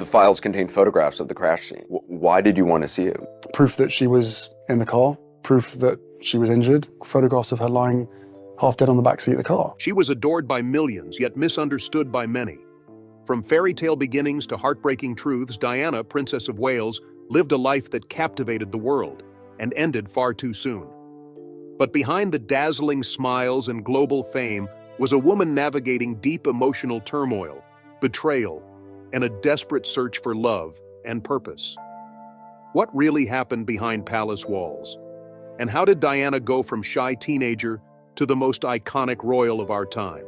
The files contain photographs of the crash scene. Why did you want to see it? Proof that she was in the car, proof that she was injured, photographs of her lying half dead on the backseat of the car. She was adored by millions, yet misunderstood by many. From fairy tale beginnings to heartbreaking truths, Diana, Princess of Wales, lived a life that captivated the world and ended far too soon. But behind the dazzling smiles and global fame was a woman navigating deep emotional turmoil, betrayal, and a desperate search for love and purpose. What really happened behind palace walls? And how did Diana go from shy teenager to the most iconic royal of our time?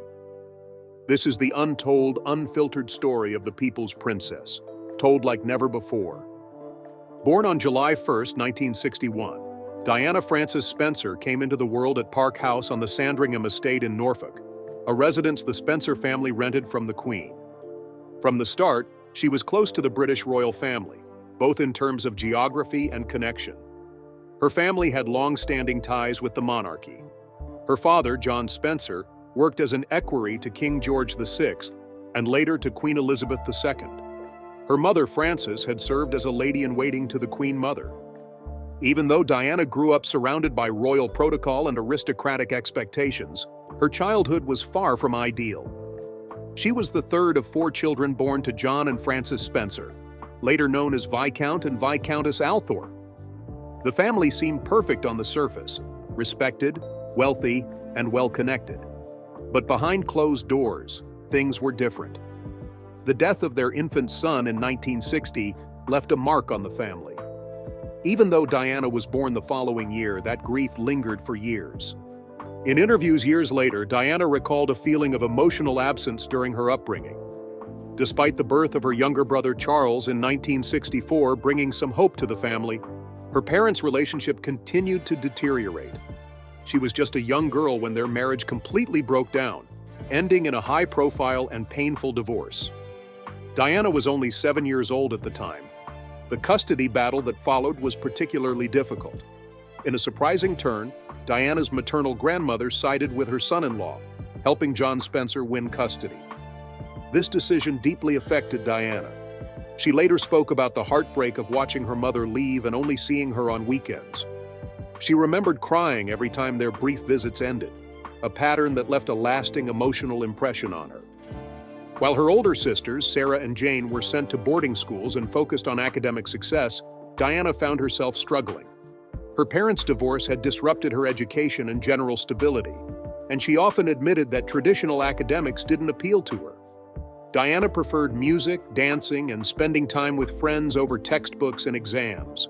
This is the untold, unfiltered story of the People's Princess, told like never before. Born on July 1st, 1961, Diana Frances Spencer came into the world at Park House on the Sandringham Estate in Norfolk, a residence the Spencer family rented from the Queen. From the start, she was close to the British royal family, both in terms of geography and connection. Her family had long-standing ties with the monarchy. Her father, John Spencer, worked as an equerry to King George VI and later to Queen Elizabeth II. Her mother, Frances, had served as a lady-in-waiting to the Queen Mother. Even though Diana grew up surrounded by royal protocol and aristocratic expectations, her childhood was far from ideal. She was the third of 4 children born to John and Frances Spencer, later known as Viscount and Viscountess Althorp. The family seemed perfect on the surface, respected, wealthy, and well-connected. But behind closed doors, things were different. The death of their infant son in 1960 left a mark on the family. Even though Diana was born the following year, that grief lingered for years. In interviews years later, Diana recalled a feeling of emotional absence during her upbringing. Despite the birth of her younger brother Charles in 1964 bringing some hope to the family, her parents' relationship continued to deteriorate. She was just a young girl when their marriage completely broke down, ending in a high-profile and painful divorce. Diana was only 7 years old at the time. The custody battle that followed was particularly difficult. In a surprising turn, Diana's maternal grandmother sided with her son-in-law, helping John Spencer win custody. This decision deeply affected Diana. She later spoke about the heartbreak of watching her mother leave and only seeing her on weekends. She remembered crying every time their brief visits ended, a pattern that left a lasting emotional impression on her. While her older sisters, Sarah and Jane, were sent to boarding schools and focused on academic success, Diana found herself struggling. Her parents' divorce had disrupted her education and general stability, and she often admitted that traditional academics didn't appeal to her. Diana preferred music, dancing, and spending time with friends over textbooks and exams.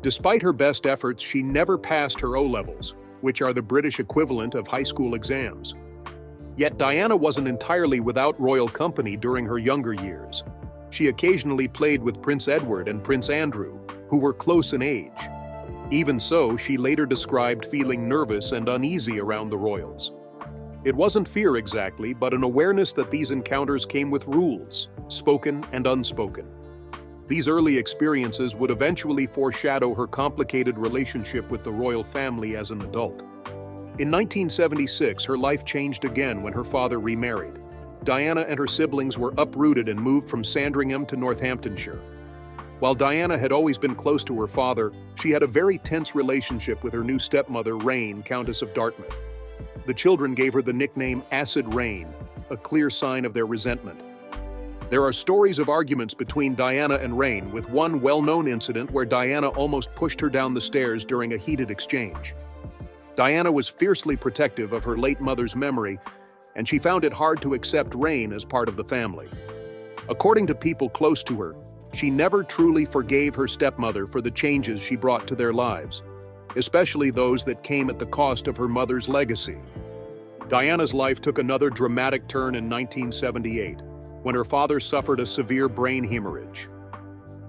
Despite her best efforts, she never passed her O-levels, which are the British equivalent of high school exams. Yet Diana wasn't entirely without royal company during her younger years. She occasionally played with Prince Edward and Prince Andrew, who were close in age. Even so, she later described feeling nervous and uneasy around the royals. It wasn't fear exactly, but an awareness that these encounters came with rules, spoken and unspoken. These early experiences would eventually foreshadow her complicated relationship with the royal family as an adult. In 1976, her life changed again when her father remarried. Diana and her siblings were uprooted and moved from Sandringham to Northamptonshire. While Diana had always been close to her father, she had a very tense relationship with her new stepmother, Reine, Countess of Dartmouth. The children gave her the nickname Acid Reine, a clear sign of their resentment. There are stories of arguments between Diana and Reine, with one well-known incident where Diana almost pushed her down the stairs during a heated exchange. Diana was fiercely protective of her late mother's memory, and she found it hard to accept Reine as part of the family. According to people close to her, she never truly forgave her stepmother for the changes she brought to their lives, especially those that came at the cost of her mother's legacy. Diana's life took another dramatic turn in 1978, when her father suffered a severe brain hemorrhage.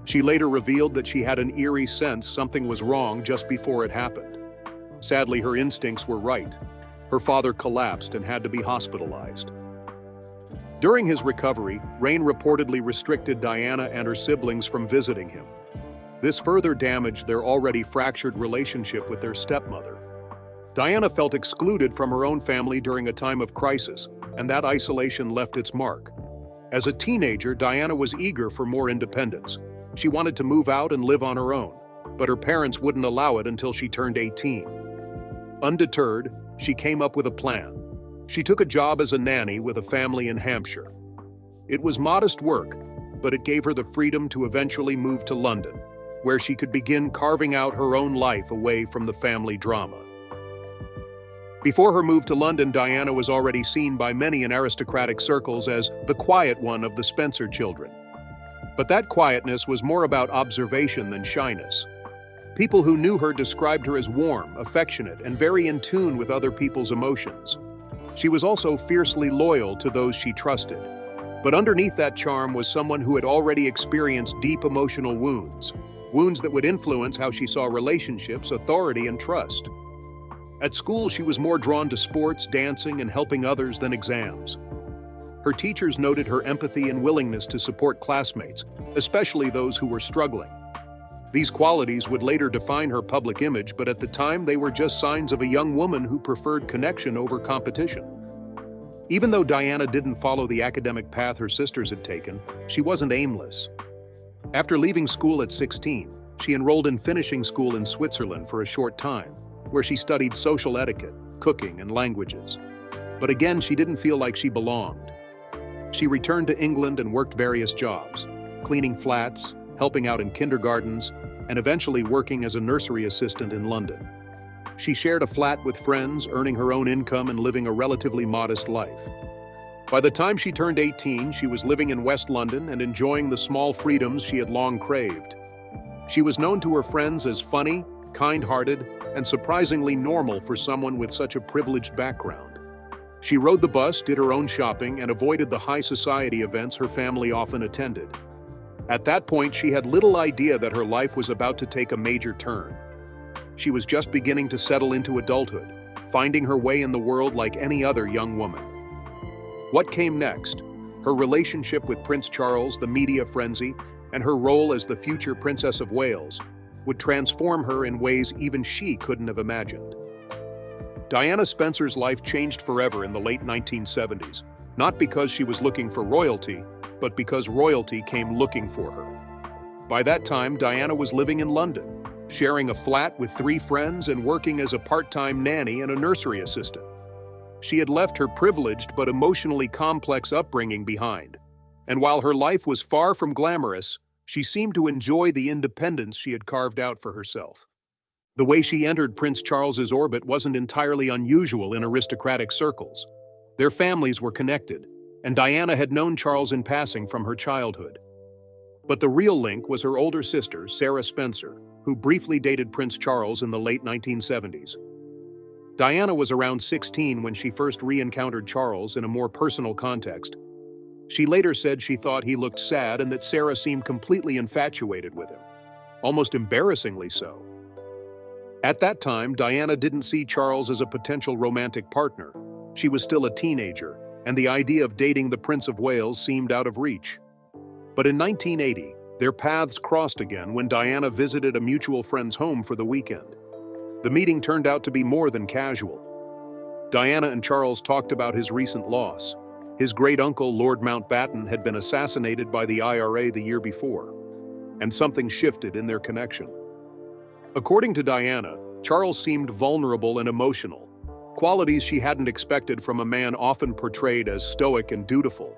She later revealed that she had an eerie sense something was wrong just before it happened. Sadly, her instincts were right. Her father collapsed and had to be hospitalized. During his recovery, Reine reportedly restricted Diana and her siblings from visiting him. This further damaged their already fractured relationship with their stepmother. Diana felt excluded from her own family during a time of crisis, and that isolation left its mark. As a teenager, Diana was eager for more independence. She wanted to move out and live on her own, but her parents wouldn't allow it until she turned 18. Undeterred, she came up with a plan. She took a job as a nanny with a family in Hampshire. It was modest work, but it gave her the freedom to eventually move to London, where she could begin carving out her own life away from the family drama. Before her move to London, Diana was already seen by many in aristocratic circles as the quiet one of the Spencer children. But that quietness was more about observation than shyness. People who knew her described her as warm, affectionate, and very in tune with other people's emotions. She was also fiercely loyal to those she trusted. But underneath that charm was someone who had already experienced deep emotional wounds that would influence how she saw relationships, authority, and trust. At school, she was more drawn to sports, dancing, and helping others than exams. Her teachers noted her empathy and willingness to support classmates, especially those who were struggling. These qualities would later define her public image, but at the time they were just signs of a young woman who preferred connection over competition. Even though Diana didn't follow the academic path her sisters had taken, she wasn't aimless. After leaving school at 16, she enrolled in finishing school in Switzerland for a short time, where she studied social etiquette, cooking, and languages. But again, she didn't feel like she belonged. She returned to England and worked various jobs, cleaning flats, helping out in kindergartens, and eventually working as a nursery assistant in London. She shared a flat with friends, earning her own income and living a relatively modest life. By the time she turned 18, she was living in West London and enjoying the small freedoms she had long craved. She was known to her friends as funny, kind-hearted, and surprisingly normal for someone with such a privileged background. She rode the bus, did her own shopping, and avoided the high society events her family often attended. At that point, she had little idea that her life was about to take a major turn. She was just beginning to settle into adulthood, finding her way in the world like any other young woman. What came next? Her relationship with Prince Charles, the media frenzy, and her role as the future Princess of Wales would transform her in ways even she couldn't have imagined. Diana Spencer's life changed forever in the late 1970s, not because she was looking for royalty, but because royalty came looking for her. By that time, Diana was living in London, sharing a flat with 3 friends and working as a part-time nanny and a nursery assistant. She had left her privileged but emotionally complex upbringing behind, and while her life was far from glamorous, she seemed to enjoy the independence she had carved out for herself. The way she entered Prince Charles's orbit wasn't entirely unusual in aristocratic circles. Their families were connected, and Diana had known Charles in passing from her childhood. But the real link was her older sister, Sarah Spencer, who briefly dated Prince Charles in the late 1970s. Diana was around 16 when she first re-encountered Charles in a more personal context. She later said she thought he looked sad and that Sarah seemed completely infatuated with him, almost embarrassingly so. At that time, Diana didn't see Charles as a potential romantic partner. She was still a teenager, and the idea of dating the Prince of Wales seemed out of reach. But in 1980, their paths crossed again when Diana visited a mutual friend's home for the weekend. The meeting turned out to be more than casual. Diana and Charles talked about his recent loss. His great-uncle, Lord Mountbatten, had been assassinated by the IRA the year before, and something shifted in their connection. According to Diana, Charles seemed vulnerable and emotional, qualities she hadn't expected from a man often portrayed as stoic and dutiful.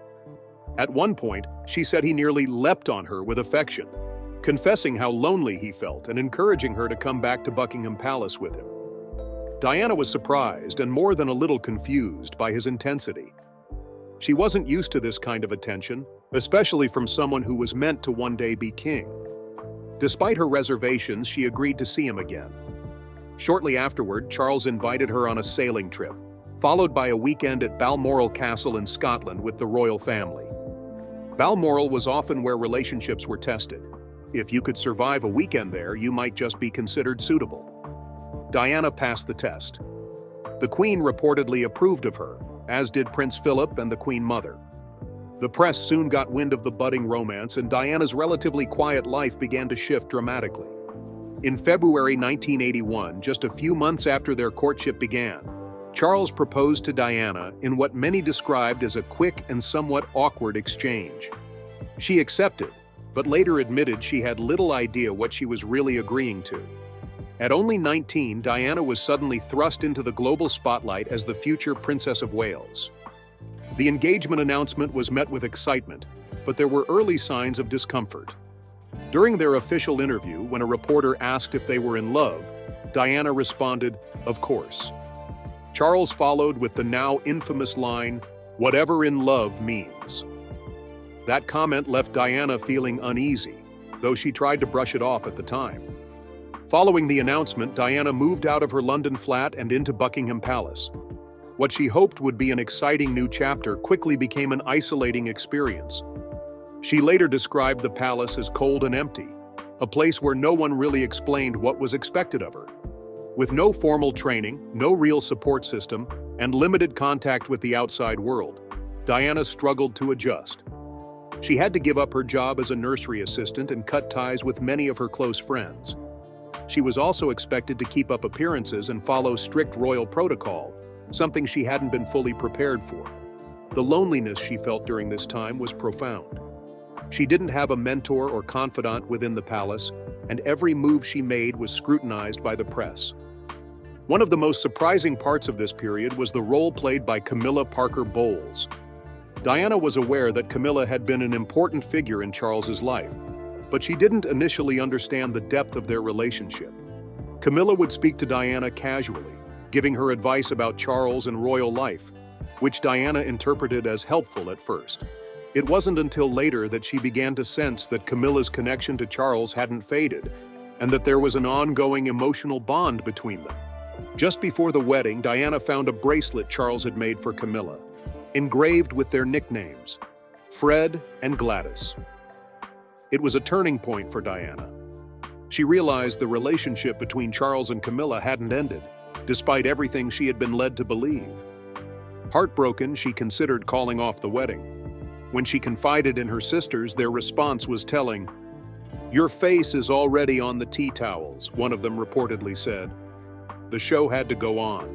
At one point, she said he nearly leapt on her with affection, confessing how lonely he felt and encouraging her to come back to Buckingham Palace with him. Diana was surprised and more than a little confused by his intensity. She wasn't used to this kind of attention, especially from someone who was meant to one day be king. Despite her reservations, she agreed to see him again. Shortly afterward, Charles invited her on a sailing trip, followed by a weekend at Balmoral Castle in Scotland with the royal family. Balmoral was often where relationships were tested. If you could survive a weekend there, you might just be considered suitable. Diana passed the test. The Queen reportedly approved of her, as did Prince Philip and the Queen Mother. The press soon got wind of the budding romance, and Diana's relatively quiet life began to shift dramatically. In February 1981, just a few months after their courtship began, Charles proposed to Diana in what many described as a quick and somewhat awkward exchange. She accepted, but later admitted she had little idea what she was really agreeing to. At only 19, Diana was suddenly thrust into the global spotlight as the future Princess of Wales. The engagement announcement was met with excitement, but there were early signs of discomfort. During their official interview, when a reporter asked if they were in love, Diana responded, "Of course." Charles followed with the now infamous line, "Whatever in love means." That comment left Diana feeling uneasy, though she tried to brush it off at the time. Following the announcement, Diana moved out of her London flat and into Buckingham Palace. What she hoped would be an exciting new chapter quickly became an isolating experience. She later described the palace as cold and empty, a place where no one really explained what was expected of her. With no formal training, no real support system, and limited contact with the outside world, Diana struggled to adjust. She had to give up her job as a nursery assistant and cut ties with many of her close friends. She was also expected to keep up appearances and follow strict royal protocol, something she hadn't been fully prepared for. The loneliness she felt during this time was profound. She didn't have a mentor or confidant within the palace, and every move she made was scrutinized by the press. One of the most surprising parts of this period was the role played by Camilla Parker Bowles. Diana was aware that Camilla had been an important figure in Charles's life, but she didn't initially understand the depth of their relationship. Camilla would speak to Diana casually, giving her advice about Charles and royal life, which Diana interpreted as helpful at first. It wasn't until later that she began to sense that Camilla's connection to Charles hadn't faded, and that there was an ongoing emotional bond between them. Just before the wedding, Diana found a bracelet Charles had made for Camilla, engraved with their nicknames, Fred and Gladys. It was a turning point for Diana. She realized the relationship between Charles and Camilla hadn't ended, despite everything she had been led to believe. Heartbroken, she considered calling off the wedding. When she confided in her sisters, their response was telling. "Your face is already on the tea towels," one of them reportedly said. The show had to go on.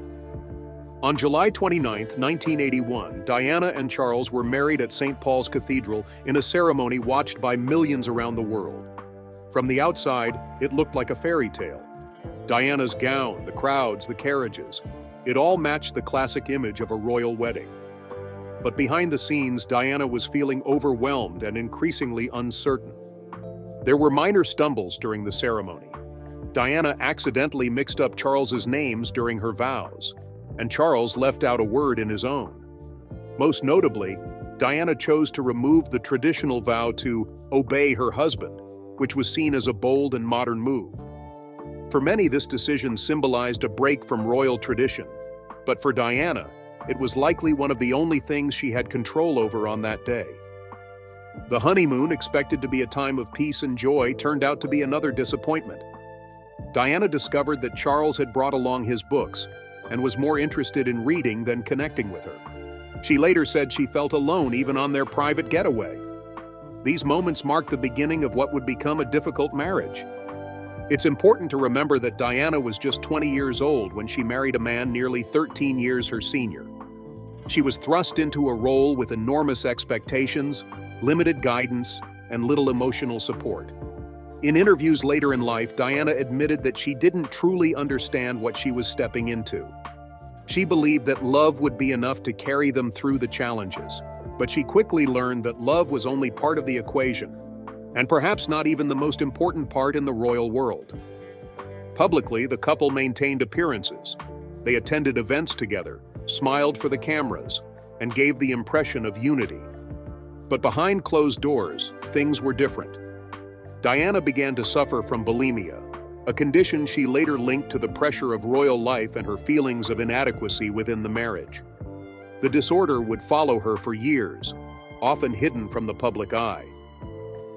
On July 29, 1981, Diana and Charles were married at St. Paul's Cathedral in a ceremony watched by millions around the world. From the outside, it looked like a fairy tale. Diana's gown, the crowds, the carriages, it all matched the classic image of a royal wedding. But behind the scenes, Diana was feeling overwhelmed and increasingly uncertain. There were minor stumbles during the ceremony. Diana accidentally mixed up Charles's names during her vows, and Charles left out a word in his own. Most notably, Diana chose to remove the traditional vow to obey her husband, which was seen as a bold and modern move. For many, this decision symbolized a break from royal tradition, but for Diana, it was likely one of the only things she had control over on that day. The honeymoon, expected to be a time of peace and joy, turned out to be another disappointment. Diana discovered that Charles had brought along his books and was more interested in reading than connecting with her. She later said she felt alone even on their private getaway. These moments marked the beginning of what would become a difficult marriage. It's important to remember that Diana was just 20 years old when she married a man nearly 13 years her senior. She was thrust into a role with enormous expectations, limited guidance, and little emotional support. In interviews later in life, Diana admitted that she didn't truly understand what she was stepping into. She believed that love would be enough to carry them through the challenges, but she quickly learned that love was only part of the equation, and perhaps not even the most important part in the royal world. Publicly, the couple maintained appearances. They attended events together, smiled for the cameras, and gave the impression of unity. But behind closed doors, things were different. Diana began to suffer from bulimia, a condition she later linked to the pressure of royal life and her feelings of inadequacy within the marriage. The disorder would follow her for years, often hidden from the public eye.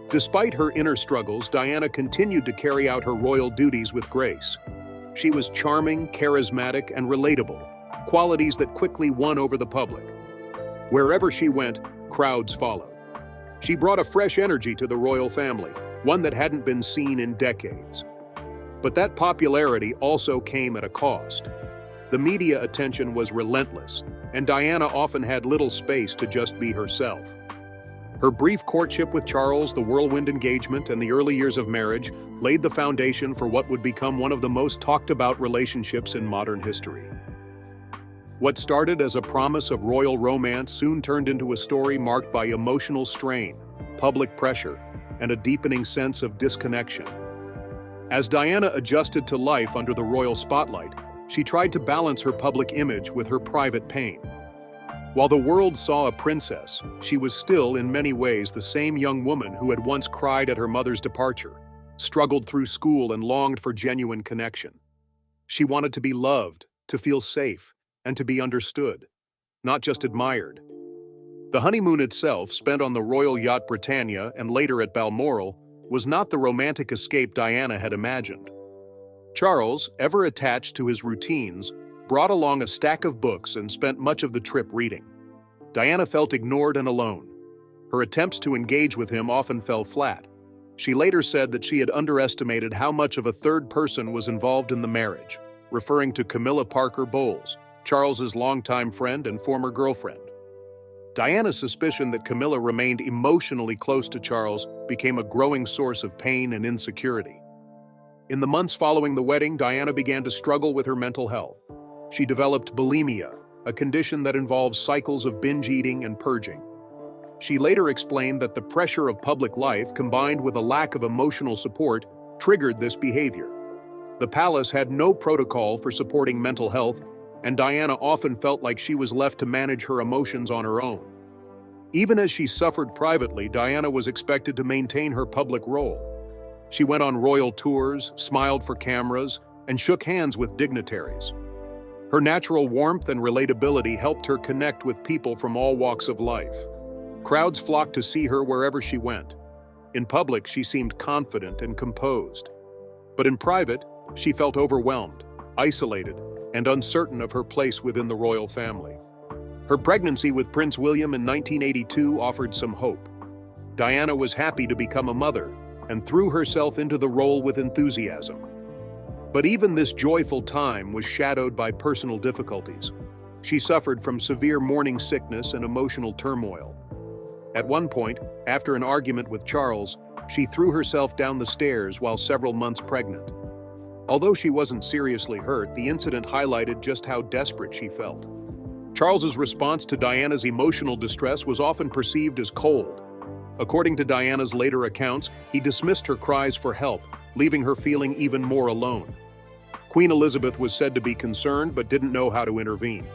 Despite her inner struggles, Diana continued to carry out her royal duties with grace. She was charming, charismatic, and relatable, qualities that quickly won over the public. Wherever she went, crowds followed. She brought a fresh energy to the royal family, one that hadn't been seen in decades. But that popularity also came at a cost. The media attention was relentless, and Diana often had little space to just be herself. Her brief courtship with Charles, the whirlwind engagement, and the early years of marriage laid the foundation for what would become one of the most talked-about relationships in modern history. What started as a promise of royal romance soon turned into a story marked by emotional strain, public pressure, and a deepening sense of disconnection. As Diana adjusted to life under the royal spotlight, she tried to balance her public image with her private pain. While the world saw a princess, she was still in many ways the same young woman who had once cried at her mother's departure, struggled through school, and longed for genuine connection. She wanted to be loved, to feel safe, and to be understood, not just admired. The honeymoon itself, spent on the royal yacht Britannia and later at Balmoral, was not the romantic escape Diana had imagined. Charles, ever attached to his routines, brought along a stack of books and spent much of the trip reading. Diana felt ignored and alone. Her attempts to engage with him often fell flat. She later said that she had underestimated how much of a third person was involved in the marriage, referring to Camilla Parker Bowles, Charles's longtime friend and former girlfriend. Diana's suspicion that Camilla remained emotionally close to Charles became a growing source of pain and insecurity. In the months following the wedding, Diana began to struggle with her mental health. She developed bulimia, a condition that involves cycles of binge eating and purging. She later explained that the pressure of public life, combined with a lack of emotional support, triggered this behavior. The palace had no protocol for supporting mental health, and Diana often felt like she was left to manage her emotions on her own. Even as she suffered privately, Diana was expected to maintain her public role. She went on royal tours, smiled for cameras, and shook hands with dignitaries. Her natural warmth and relatability helped her connect with people from all walks of life. Crowds flocked to see her wherever she went. In public, she seemed confident and composed. But in private, she felt overwhelmed, isolated, and uncertain of her place within the royal family. Her pregnancy with Prince William in 1982 offered some hope. Diana was happy to become a mother and threw herself into the role with enthusiasm. But even this joyful time was shadowed by personal difficulties. She suffered from severe morning sickness and emotional turmoil. At one point, after an argument with Charles, she threw herself down the stairs while several months pregnant. Although she wasn't seriously hurt, the incident highlighted just how desperate she felt. Charles's response to Diana's emotional distress was often perceived as cold. According to Diana's later accounts, he dismissed her cries for help, leaving her feeling even more alone. Queen Elizabeth was said to be concerned but didn't know how to intervene.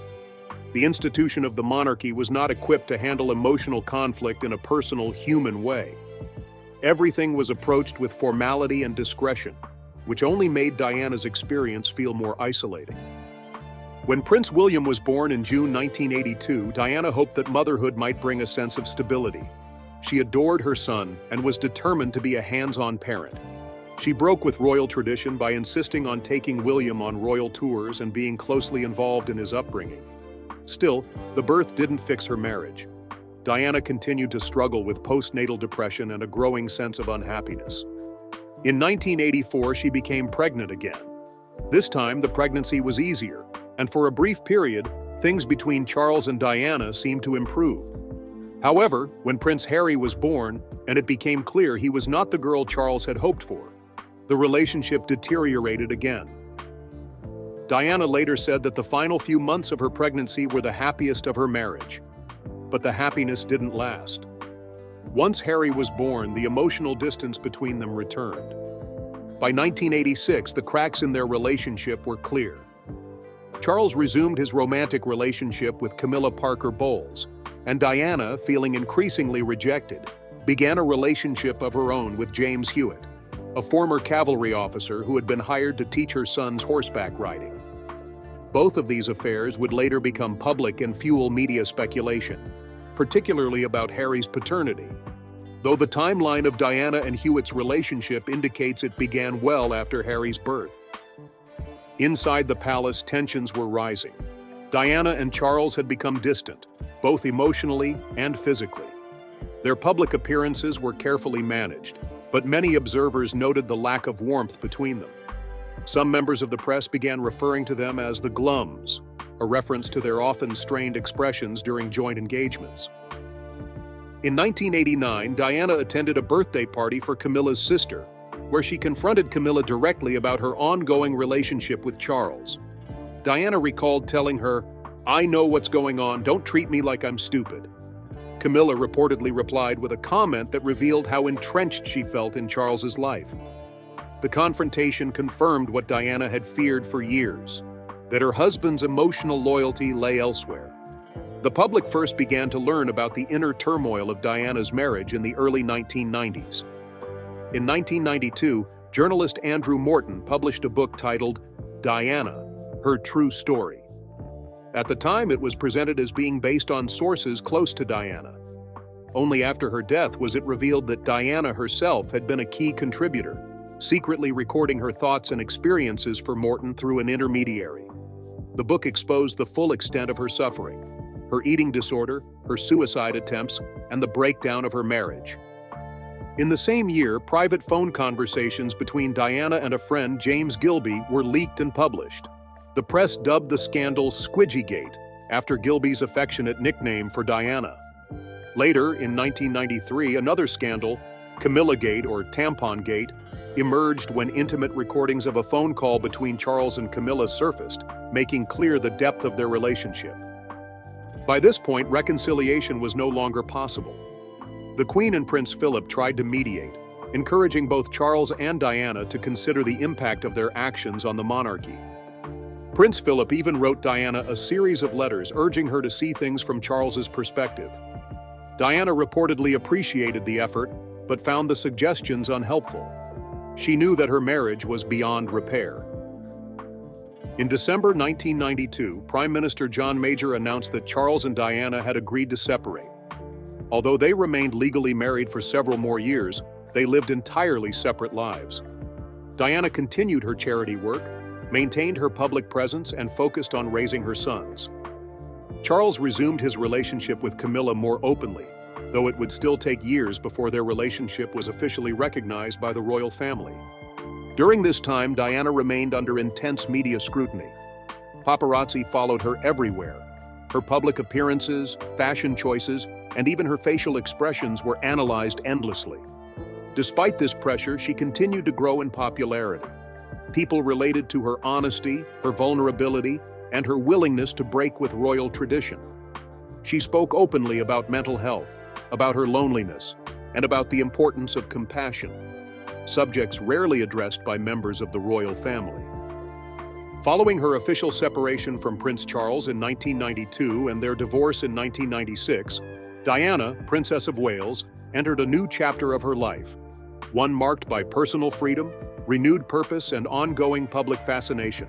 The institution of the monarchy was not equipped to handle emotional conflict in a personal, human way. Everything was approached with formality and discretion, which only made Diana's experience feel more isolating. When Prince William was born in June 1982, Diana hoped that motherhood might bring a sense of stability. She adored her son and was determined to be a hands-on parent. She broke with royal tradition by insisting on taking William on royal tours and being closely involved in his upbringing. Still, the birth didn't fix her marriage. Diana continued to struggle with postnatal depression and a growing sense of unhappiness. In 1984, she became pregnant again. This time, the pregnancy was easier, and for a brief period, things between Charles and Diana seemed to improve. However, when Prince Harry was born, and it became clear he was not the girl Charles had hoped for, the relationship deteriorated again. Diana later said that the final few months of her pregnancy were the happiest of her marriage. But the happiness didn't last. Once Harry was born, the emotional distance between them returned. By 1986, the cracks in their relationship were clear. Charles resumed his romantic relationship with Camilla Parker Bowles, and Diana, feeling increasingly rejected, began a relationship of her own with James Hewitt, a former cavalry officer who had been hired to teach her sons horseback riding. Both of these affairs would later become public and fuel media speculation, particularly about Harry's paternity, though the timeline of Diana and Hewitt's relationship indicates it began well after Harry's birth. Inside the palace, tensions were rising. Diana and Charles had become distant, both emotionally and physically. Their public appearances were carefully managed, but many observers noted the lack of warmth between them. Some members of the press began referring to them as the Glums, a reference to their often strained expressions during joint engagements. In 1989, Diana attended a birthday party for Camilla's sister, where she confronted Camilla directly about her ongoing relationship with Charles. Diana recalled telling her, "I know what's going on, don't treat me like I'm stupid." Camilla reportedly replied with a comment that revealed how entrenched she felt in Charles's life. The confrontation confirmed what Diana had feared for years, that her husband's emotional loyalty lay elsewhere. The public first began to learn about the inner turmoil of Diana's marriage in the early 1990s. In 1992, journalist Andrew Morton published a book titled Diana, Her True Story. At the time, it was presented as being based on sources close to Diana. Only after her death was it revealed that Diana herself had been a key contributor, secretly recording her thoughts and experiences for Morton through an intermediary. The book exposed the full extent of her suffering, her eating disorder, her suicide attempts, and the breakdown of her marriage. In the same year, private phone conversations between Diana and a friend, James Gilby, were leaked and published. The press dubbed the scandal Squidgygate, after Gilby's affectionate nickname for Diana. Later, in 1993, another scandal, Camillagate or Tampongate, emerged when intimate recordings of a phone call between Charles and Camilla surfaced, making clear the depth of their relationship. By this point, reconciliation was no longer possible. The Queen and Prince Philip tried to mediate, encouraging both Charles and Diana to consider the impact of their actions on the monarchy. Prince Philip even wrote Diana a series of letters urging her to see things from Charles's perspective. Diana reportedly appreciated the effort, but found the suggestions unhelpful. She knew that her marriage was beyond repair. In December 1992, Prime Minister John Major announced that Charles and Diana had agreed to separate. Although they remained legally married for several more years, they lived entirely separate lives. Diana continued her charity work, maintained her public presence, and focused on raising her sons. Charles resumed his relationship with Camilla more openly, though it would still take years before their relationship was officially recognized by the royal family. During this time, Diana remained under intense media scrutiny. Paparazzi followed her everywhere. Her public appearances, fashion choices, and even her facial expressions were analyzed endlessly. Despite this pressure, she continued to grow in popularity. People related to her honesty, her vulnerability, and her willingness to break with royal tradition. She spoke openly about mental health, about her loneliness, and about the importance of compassion, subjects rarely addressed by members of the royal family. Following her official separation from Prince Charles in 1992 and their divorce in 1996, Diana, Princess of Wales, entered a new chapter of her life, one marked by personal freedom, renewed purpose, and ongoing public fascination.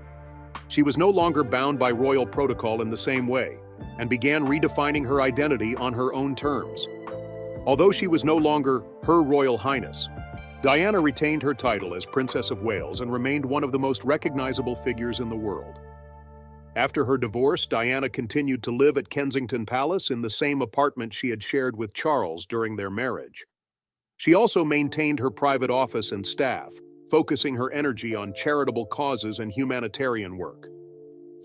She was no longer bound by royal protocol in the same way, and began redefining her identity on her own terms. Although she was no longer Her Royal Highness, Diana retained her title as Princess of Wales and remained one of the most recognizable figures in the world. After her divorce, Diana continued to live at Kensington Palace in the same apartment she had shared with Charles during their marriage. She also maintained her private office and staff, focusing her energy on charitable causes and humanitarian work.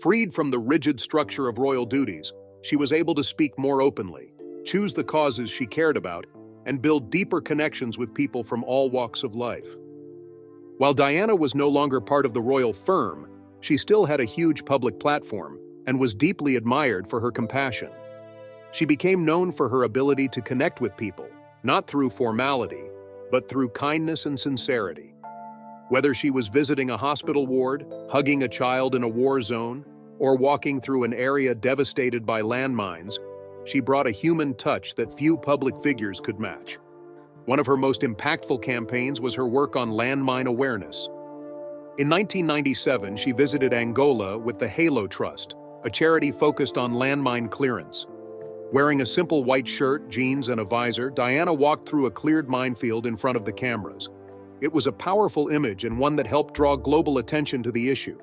Freed from the rigid structure of royal duties, she was able to speak more openly, choose the causes she cared about, and build deeper connections with people from all walks of life. While Diana was no longer part of the royal firm, she still had a huge public platform and was deeply admired for her compassion. She became known for her ability to connect with people, not through formality, but through kindness and sincerity. Whether she was visiting a hospital ward, hugging a child in a war zone, or walking through an area devastated by landmines, she brought a human touch that few public figures could match. One of her most impactful campaigns was her work on landmine awareness. In 1997, she visited Angola with the Halo Trust, a charity focused on landmine clearance. Wearing a simple white shirt, jeans, and a visor, Diana walked through a cleared minefield in front of the cameras. It was a powerful image and one that helped draw global attention to the issue.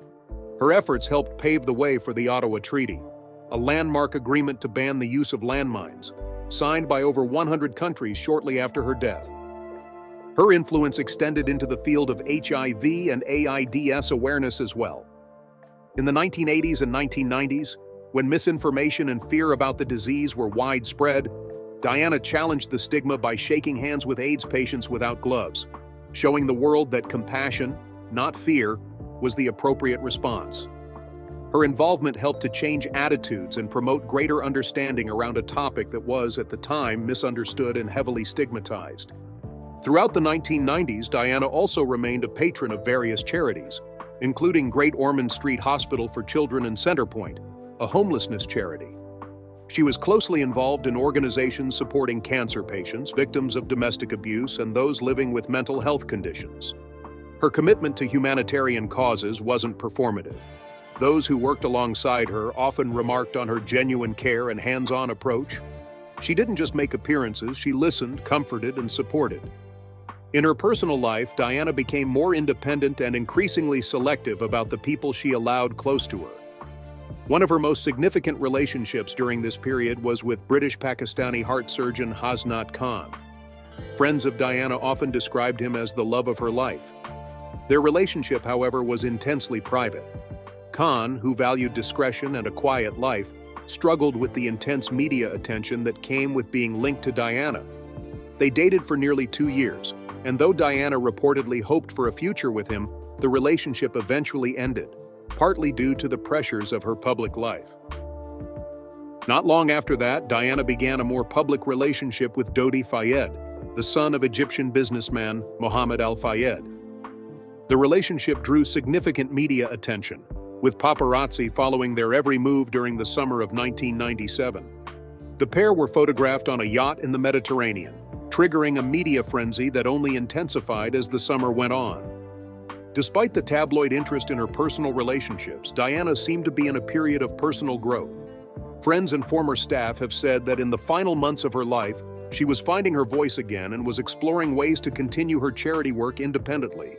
Her efforts helped pave the way for the Ottawa Treaty, a landmark agreement to ban the use of landmines, signed by over 100 countries shortly after her death. Her influence extended into the field of HIV and AIDS awareness as well. In the 1980s and 1990s, when misinformation and fear about the disease were widespread, Diana challenged the stigma by shaking hands with AIDS patients without gloves, showing the world that compassion, not fear, was the appropriate response. Her involvement helped to change attitudes and promote greater understanding around a topic that was, at the time, misunderstood and heavily stigmatized. Throughout the 1990s, Diana also remained a patron of various charities, including Great Ormond Street Hospital for Children and Centerpoint, a homelessness charity. She was closely involved in organizations supporting cancer patients, victims of domestic abuse, and those living with mental health conditions. Her commitment to humanitarian causes wasn't performative. Those who worked alongside her often remarked on her genuine care and hands-on approach. She didn't just make appearances, she listened, comforted, and supported. In her personal life, Diana became more independent and increasingly selective about the people she allowed close to her. One of her most significant relationships during this period was with British-Pakistani heart surgeon Hasnat Khan. Friends of Diana often described him as the love of her life. Their relationship, however, was intensely private. Khan, who valued discretion and a quiet life, struggled with the intense media attention that came with being linked to Diana. They dated for nearly 2 years, and though Diana reportedly hoped for a future with him, the relationship eventually ended, partly due to the pressures of her public life. Not long after that, Diana began a more public relationship with Dodi Fayed, the son of Egyptian businessman Mohammed Al-Fayed. The relationship drew significant media attention, with paparazzi following their every move during the summer of 1997. The pair were photographed on a yacht in the Mediterranean, triggering a media frenzy that only intensified as the summer went on. Despite the tabloid interest in her personal relationships, Diana seemed to be in a period of personal growth. Friends and former staff have said that in the final months of her life, she was finding her voice again and was exploring ways to continue her charity work independently.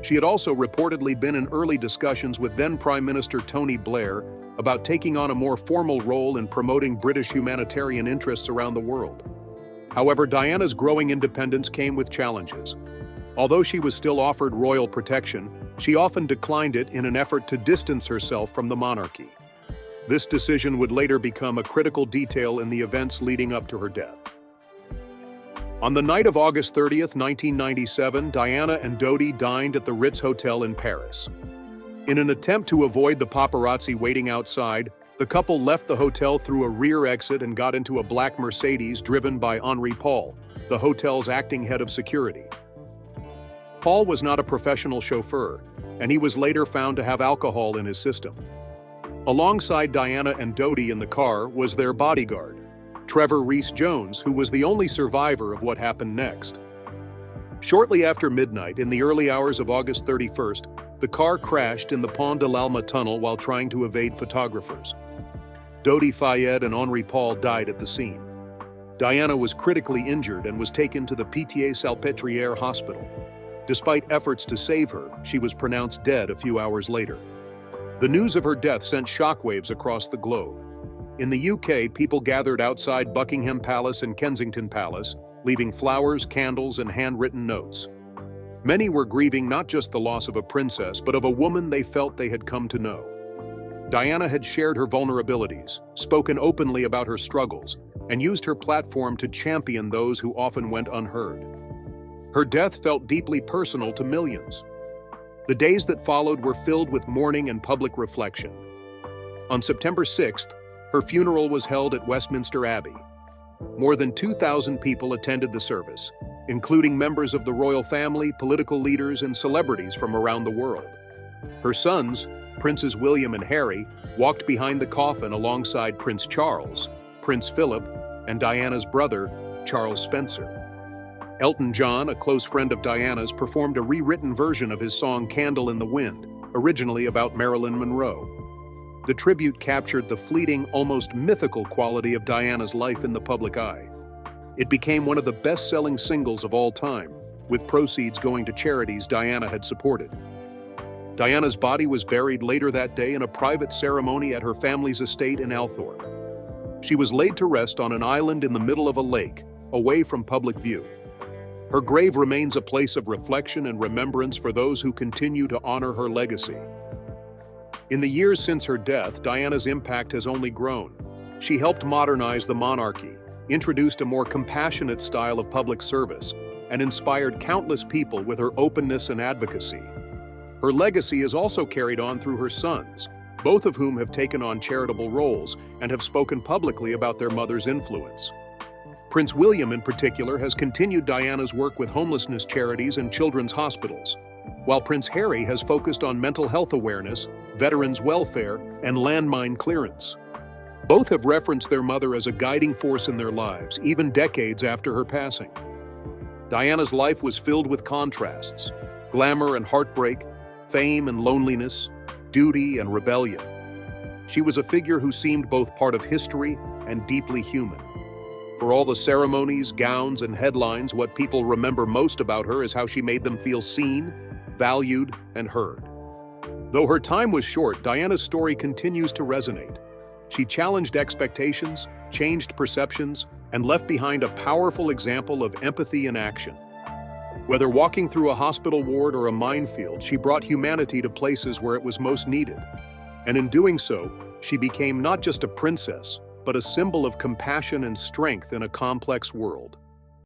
She had also reportedly been in early discussions with then Prime Minister Tony Blair about taking on a more formal role in promoting British humanitarian interests around the world. However, Diana's growing independence came with challenges. Although she was still offered royal protection, she often declined it in an effort to distance herself from the monarchy. This decision would later become a critical detail in the events leading up to her death. On the night of August 30th, 1997, Diana and Dodi dined at the Ritz Hotel in Paris. In an attempt to avoid the paparazzi waiting outside, the couple left the hotel through a rear exit and got into a black Mercedes driven by Henri Paul, the hotel's acting head of security. Paul was not a professional chauffeur, and he was later found to have alcohol in his system. Alongside Diana and Dodi in the car was their bodyguard, Trevor Rees-Jones, who was the only survivor of what happened next. Shortly after midnight, in the early hours of August 31st, the car crashed in the Pont de l'Alma tunnel while trying to evade photographers. Dodi Fayed and Henri Paul died at the scene. Diana was critically injured and was taken to the Pitié-Salpêtrière hospital. Despite efforts to save her, she was pronounced dead a few hours later. The news of her death sent shockwaves across the globe. In the UK, people gathered outside Buckingham Palace and Kensington Palace, leaving flowers, candles, and handwritten notes. Many were grieving not just the loss of a princess, but of a woman they felt they had come to know. Diana had shared her vulnerabilities, spoken openly about her struggles, and used her platform to champion those who often went unheard. Her death felt deeply personal to millions. The days that followed were filled with mourning and public reflection. On September 6th, her funeral was held at Westminster Abbey. More than 2,000 people attended the service, including members of the royal family, political leaders, and celebrities from around the world. Her sons, Princes William and Harry, walked behind the coffin alongside Prince Charles, Prince Philip, and Diana's brother, Charles Spencer. Elton John, a close friend of Diana's, performed a rewritten version of his song Candle in the Wind, originally about Marilyn Monroe. The tribute captured the fleeting, almost mythical quality of Diana's life in the public eye. It became one of the best-selling singles of all time, with proceeds going to charities Diana had supported. Diana's body was buried later that day in a private ceremony at her family's estate in Althorpe. She was laid to rest on an island in the middle of a lake, away from public view. Her grave remains a place of reflection and remembrance for those who continue to honor her legacy. In the years since her death, Diana's impact has only grown. She helped modernize the monarchy, introduced a more compassionate style of public service, and inspired countless people with her openness and advocacy. Her legacy is also carried on through her sons, both of whom have taken on charitable roles and have spoken publicly about their mother's influence. Prince William, in particular, has continued Diana's work with homelessness charities and children's hospitals, while Prince Harry has focused on mental health awareness, veterans' welfare, and landmine clearance. Both have referenced their mother as a guiding force in their lives, even decades after her passing. Diana's life was filled with contrasts: glamour and heartbreak, fame and loneliness, duty and rebellion. She was a figure who seemed both part of history and deeply human. For all the ceremonies, gowns, and headlines, what people remember most about her is how she made them feel seen, valued, and heard. Though her time was short, Diana's story continues to resonate. She challenged expectations, changed perceptions, and left behind a powerful example of empathy in action. Whether walking through a hospital ward or a minefield, she brought humanity to places where it was most needed. And in doing so, she became not just a princess, but a symbol of compassion and strength in a complex world.